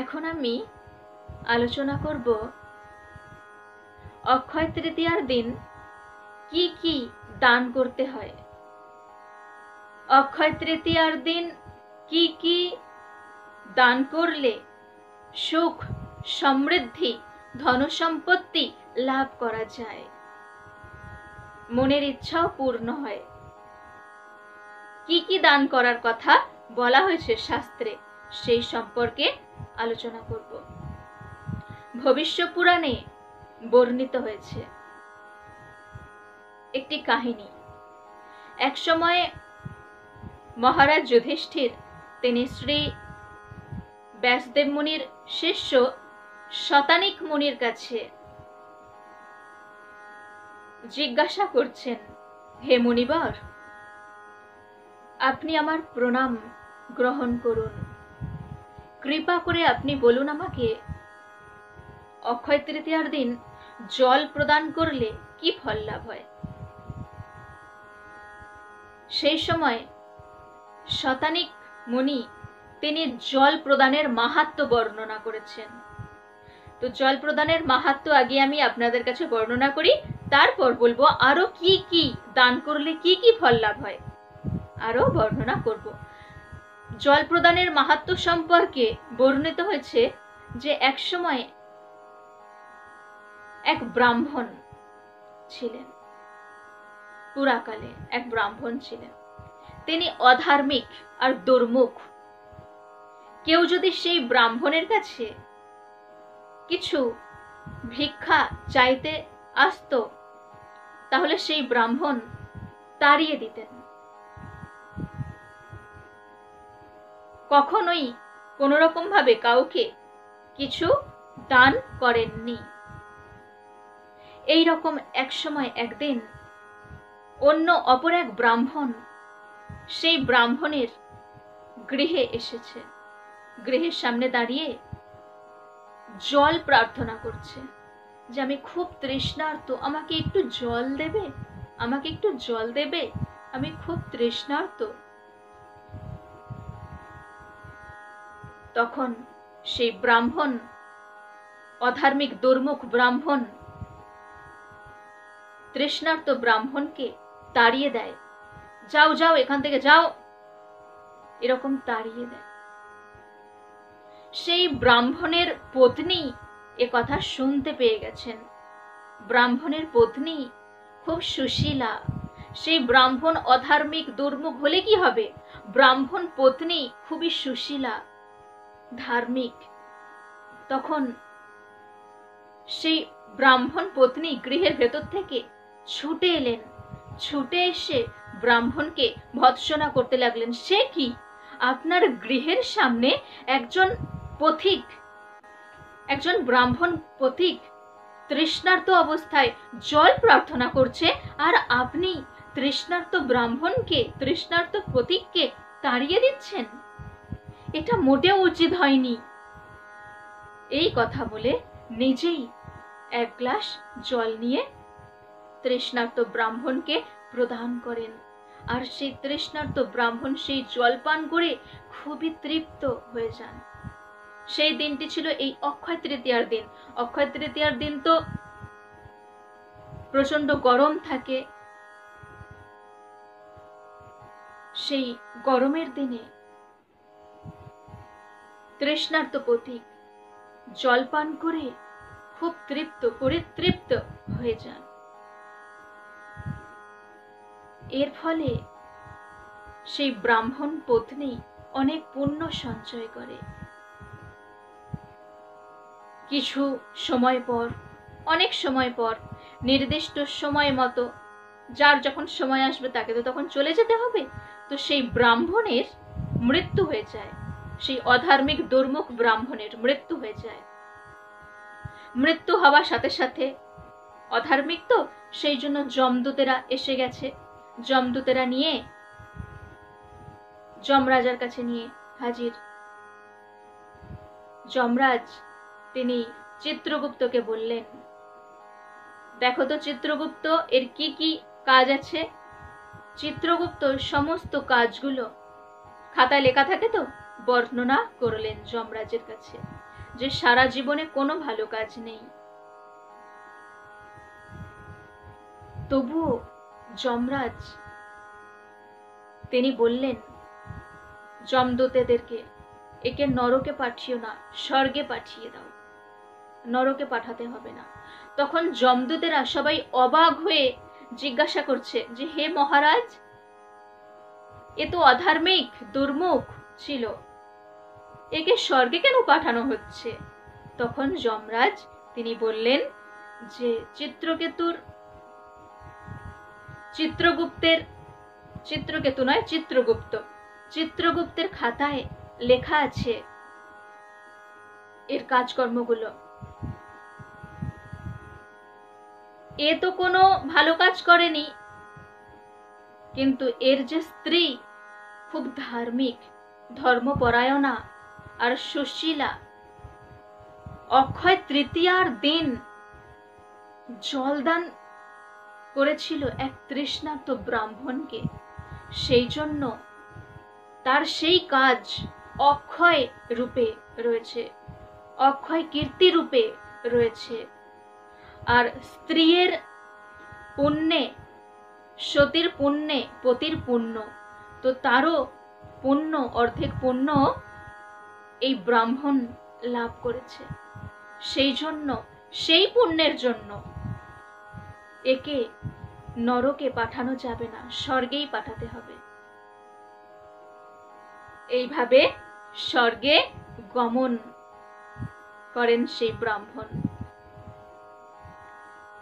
এখন আমি আলোচনা করব অক্ষয় তৃতীয়ার দিন কি কি দান করতে হয়। অক্ষয় তৃতীয়ার দিন কি কি দান করলে সুখ, সমৃদ্ধি, ধনসম্পত্তি লাভ করা যায়, মনের ইচ্ছাও পূর্ণ হয়। কি কি দান করার কথা বলা হয়েছে শাস্ত্রে, সেই সম্পর্কে আলোচনা করব। ভবিষ্য পুরাণে বর্ণিত হয়েছে একটি কাহিনী। এক সময় মহারাজ যুধিষ্ঠির তিনি শ্রী ব্যাসদেব মুনির শিষ্য শতানিক মুনির কাছে জিজ্ঞাসা করছেন, হে মুনিবর, আপনি আমার প্রণাম গ্রহণ করুন। কৃপা করে আপনি বলুন আমাকে, অক্ষয় তৃতীয়ার দিন জল প্রদান করলে কি ফল লাভ হয়? সেই সময় শতানিক মুনি তিনি জল প্রদানের মাহাত্ম্য বর্ণনা করেছেন। তো জল প্রদানের মাহাত্ম্য আগে আমি আপনাদের কাছে বর্ণনা করি, তারপর বলবো আরো কি কি দান করলে কি কি ফল লাভ হয়, আরো বর্ণনা করব। জল প্রদানের মাহাত্ম্য সম্পর্কে বর্ণিত হয়েছে যে এক সময় এক ব্রাহ্মণ ছিলেন, পুরাকালে এক ব্রাহ্মণ ছিলেন। তিনি অধার্মিক আর দুর্মুখ। কেউ যদি সেই ব্রাহ্মণের কাছে কিছু ভিক্ষা চাইতে আসতো, তাহলে সেই ব্রাহ্মণ তাড়িয়ে দিতেন। কখনোই কোন রকম ভাবে কাউকে কিছু দান করেননি। এই রকম এক সময় একদিন অন্য অপর এক ব্রাহ্মণ সেই ব্রাহ্মণের গৃহে এসেছে। গৃহের সামনে দাঁড়িয়ে জল প্রার্থনা করছে যে আমি খুব তৃষ্ণার্ত, আমাকে একটু জল দেবে, আমাকে একটু জল দেবে, আমি খুব তৃষ্ণার্ত। তখন সেই ব্রাহ্মণ, অধার্মিক দুর্মুখ ব্রাহ্মণ, তৃষ্ণার্ত ব্রাহ্মণকে তাড়িয়ে দেয়। যাও যাও, এখান থেকে যাও, এরকম তাড়িয়ে দেয়। সেই ব্রাহ্মণের পত্নী এ কথা শুনতে পেয়ে গেছেন। ব্রাহ্মণের পত্নী খুব সুশীলা। সেই ব্রাহ্মণ অধার্মিক দুর্মুখ হলে কি হবে, ব্রাহ্মণ পত্নী খুবই সুশীলা, ধার্মিক। তখন সেই ব্রাহ্মণ পত্নী গৃহের ভেতর থেকে ছুটে এলেন। ছুটে এসে ব্রাহ্মণকে ভৎসনা করতে লাগলেন। সে কি, আপনার গৃহের সামনে একজন পথিক, একজন ব্রাহ্মণ পথিক তৃষ্ণার্ত অবস্থায় জল প্রার্থনা করছে, আর আপনি তৃষ্ণার্ত ব্রাহ্মণকে, তৃষ্ণার্ত পথিককে তাড়িয়ে দিচ্ছেন। এটা মোটেও উচিত হয়নি। এই কথা বলে নিজেই এক গ্লাস জল নিয়ে তৃষ্ণার্ত ব্রাহ্মণকে প্রদান করেন। আর সেই তৃষ্ণার্ত ব্রাহ্মণ সেই জল পান করে খুবই তৃপ্ত হয়ে যান। সেই দিনটি ছিল এই অক্ষয় তৃতীয়ার দিন। অক্ষয় তৃতীয়ার দিন তো প্রচন্ড গরম থাকে। সেই গরমের দিনে তৃষ্ণার্ত পথিক জল পান করে খুব তৃপ্ত, পরিতৃপ্ত হয়ে যান। এর ফলে সেই ব্রাহ্মণ পত্নী অনেক পুণ্য সঞ্চয় করে। কিছু সময় পর, অনেক সময় পর, নির্দিষ্ট সময় মতো, যার যখন সময় আসবে তাকে তো তখন চলে যেতে হবে, তো সেই ব্রাহ্মণের মৃত্যু হয়ে যায়। সেই অধার্মিক দুর্মুখ ব্রাহ্মণের মৃত্যু হয়ে যায়। মৃত্যু হওয়ার সাথে সাথে, অধার্মিক তো, সেই জন্য যমদূতেরা এসে গেছে। যমদূতেরা নিয়ে যমরাজার কাছে নিয়ে হাজির। যমরাজ তিনি চিত্রগুপ্তকে বললেন, দেখো তো চিত্রগুপ্ত, এর কি কি কাজ আছে। চিত্রগুপ্ত সমস্ত কাজগুলো খাতায় লেখা থাকে তো বর্ণনা করলেন যমরাজের কাছে যে সারা জীবনে কোনো ভালো কাজ নেই। তবুও যমরাজ তিনি বললেন যমদূতেদেরকে, একে নরকে পাঠিও না, স্বর্গে পাঠিয়ে দাও, নরকে পাঠাতে হবে না। তখন যমদূতেরা সবাই অবাক হয়ে জিজ্ঞাসা করছে যে হে মহারাজ, এ তো অধার্মিক দুর্মুখ ছিল, একে স্বর্গে কেন পাঠানো হচ্ছে? তখন যমরাজ তিনি বললেন যে চিত্রগুপ্তের খাতায় লেখা আছে এর কাজকর্মগুলো। এ তো কোনো ভালো কাজ করেনি, কিন্তু এর যে স্ত্রী খুব ধার্মিক, ধর্মপরায়ণা আর সুশীলা, অক্ষয় তৃতীয়ার দিন জলদান করেছিল এক তৃষ্ণার্ত ব্রাহ্মণকে, সেই জন্য তার সেই কাজ অক্ষয় রূপে রয়েছে, অক্ষয় কীর্তি রূপে রয়েছে। আর স্ত্রীর পুণ্যে, সতীর পুণ্যে পতির পুণ্য, তো তারও পুণ্য, অর্ধেক পুণ্য এই ব্রাহ্মণ লাভ করেছে। সেই জন্য, সেই পুণ্যের জন্য একে নরকে পাঠানো যাবে না, স্বর্গেই পাঠাতে হবে। এইভাবে স্বর্গে গমন করেন সেই ব্রাহ্মণ।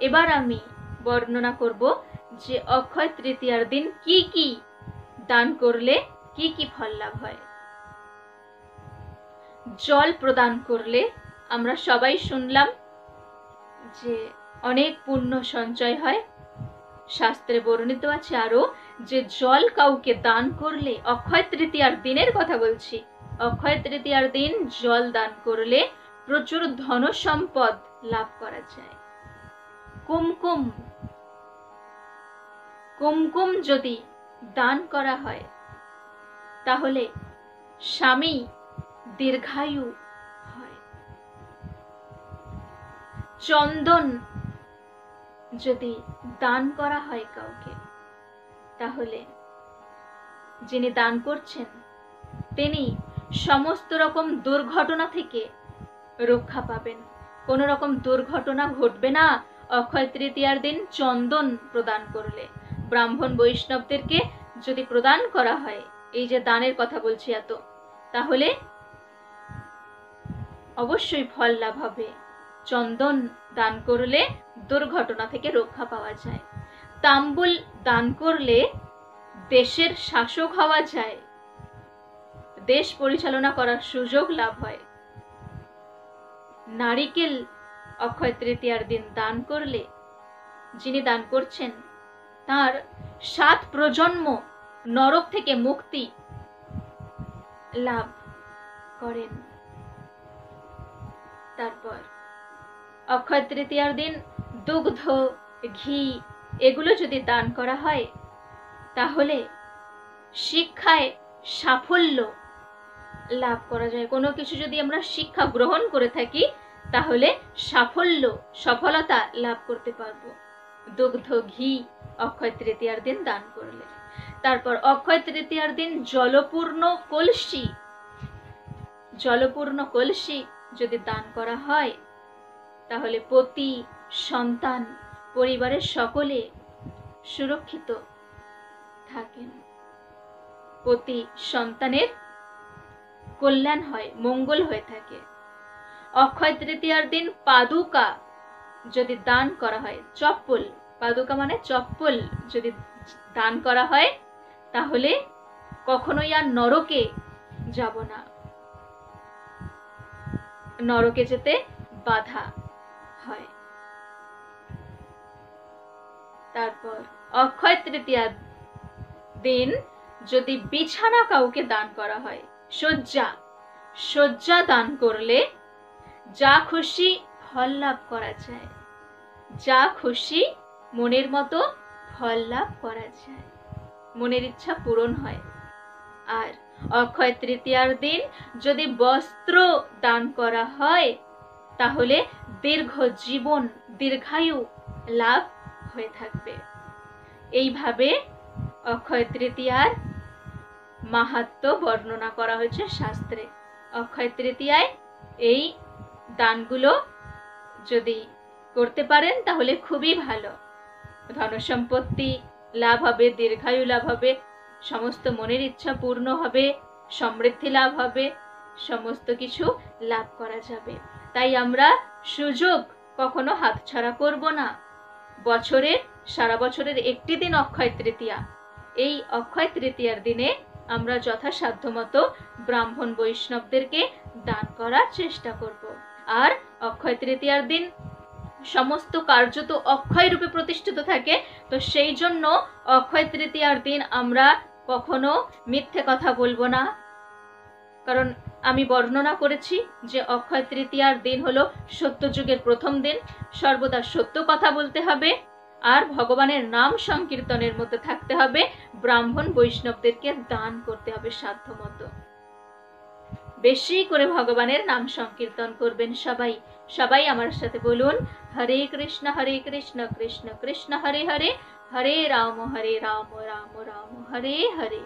এবার আমি বর্ণনা করব যে অক্ষয় তৃতীয়ার দিন কি কি দান করলে কি কি ফল লাভ হয়। জল প্রদান করলে আমরা সবাই শুনলাম যে অনেক পুণ্য সঞ্চয় হয়। শাস্ত্রে বর্ণিত আছে আরো যে জল কাউকে দান করলে, অক্ষয় তৃতীয়ার দিনের কথা বলছি, অক্ষয় তৃতীয়ার দিন জল দান করলে প্রচুর ধন সম্পদ লাভ করা যায়। কুমকুম যদি দান করা হয় তাহলে স্বামী দীর্ঘায়ু হয়। চন্দন যদি দান করা হয় কাউকে, তাহলে যিনি দান করছেন তিনি সমস্ত রকম দুর্ঘটনা থেকে রক্ষা পাবেন, কোনো রকম দুর্ঘটনা ঘটবে না অক্ষয় তৃতীয়ার দিন চন্দন প্রদান করলে। ব্রাহ্মণ বৈষ্ণবদেরকে যদি প্রদান করা হয়, এই যে দানের কথা বলছি এত, তাহলে অবশ্যই ফল লাভ হবে। চন্দন দান করলে দুর্ঘটনা থেকে রক্ষা পাওয়া যায়। তাম্বুল দান করলে দেশের শাসক হওয়া যায়, দেশ পরিচালনা করার সুযোগ লাভ হয়। নারিকেল অক্ষয় তৃতীয়ার দিন দান করলে যিনি দান করছেন তার 7 প্রজন্ম নরক থেকে মুক্তি লাভ করেন। তারপর অক্ষয় তৃতীয়ার দিন দুগ্ধ, ঘি এগুলো যদি দান করা হয় তাহলে শিক্ষায় সাফল্য লাভ করা যায়। কোনো কিছু যদি আমরা শিক্ষা গ্রহণ করে থাকি তাহলে সফলতা লাভ করতে পারবো দুগ্ধ, ঘি অক্ষয় তৃতীয়ার দিন দান করলে। তারপর অক্ষয় তৃতীয়ার দিন জলপূর্ণ কলসি যদি দান করা হয় তাহলে পতি, সন্তান, পরিবারের সকলে সুরক্ষিত থাকেন। পতি সন্তানের কল্যাণ হয়, মঙ্গল হয়ে থাকে। অক্ষয় তৃতীয়ার দিন পাদুকা যদি দান করা হয়, চপ্পল, পাদুকা মানে চপ্পল যদি দান করা হয় তাহলে কখনোই আর নরকে যাব না, নরকে যেতে বাধা হয়। তারপর অক্ষয় তৃতীয়ার দিন যদি বিছানা কাউকে দান করা হয়, শয্যা দান করলে যা খুশি ফল লাভ করা যায়, যা খুশি মনের মতো ফল লাভ করা যায়, মনের ইচ্ছা পূরণ হয়। আর অক্ষয় তৃতীয়ার দিন যদি বস্ত্র দান করা হয় তাহলে দীর্ঘ জীবন, দীর্ঘায়ু লাভ হয়ে থাকবে। এইভাবে অক্ষয় তৃতীয়ার মাহাত্ম্য বর্ণনা করা হয়েছে শাস্ত্রে। অক্ষয় তৃতীয়ায় এই দানগুলো যদি করতে পারেন তাহলে খুবই ভালো। ধনসম্পত্তি লাভ হবে, দীর্ঘায়ু লাভ হবে, সমস্ত মনের ইচ্ছা পূর্ণ হবে, সমৃদ্ধি লাভ হবে, সমস্ত কিছু লাভ করা যাবে। তাই আমরা সুযোগ কখনো হাতছাড়া করব না। সারা বছরের একটি দিন অক্ষয় তৃতীয়া, এই অক্ষয় তৃতীয়ার দিনে আমরা যথাসাধ্য মতো ব্রাহ্মণ বৈষ্ণবদেরকে দান করার চেষ্টা করব। আর অক্ষয় তৃতীয়ার দিন সমস্ত কার্য তো অক্ষয় রূপে প্রতিষ্ঠিত থাকে, তো সেই জন্য অক্ষয় তৃতীয়ার দিন আমরা কখনো মিথ্যে কথা বলবো না। কারণ আমি বর্ণনা করেছি যে অক্ষয় তৃতীয়ার দিন হলো সত্যযুগের প্রথম দিন, সর্বদা সত্য কথা বলতে হবে আর ভগবানের নাম সংকীর্তনের মধ্যে থাকতে হবে, ব্রাহ্মণ বৈষ্ণবদেরকে দান করতে হবে সাধ্যমতো। বেশি করে ভগবানের নাম সংকীর্তন করবেন সবাই। সবাই আমার সাথে বলুন, হরে কৃষ্ণ কৃষ্ণ কৃষ্ণ হরে হরে, হরে রাম রাম রাম হরে হরে।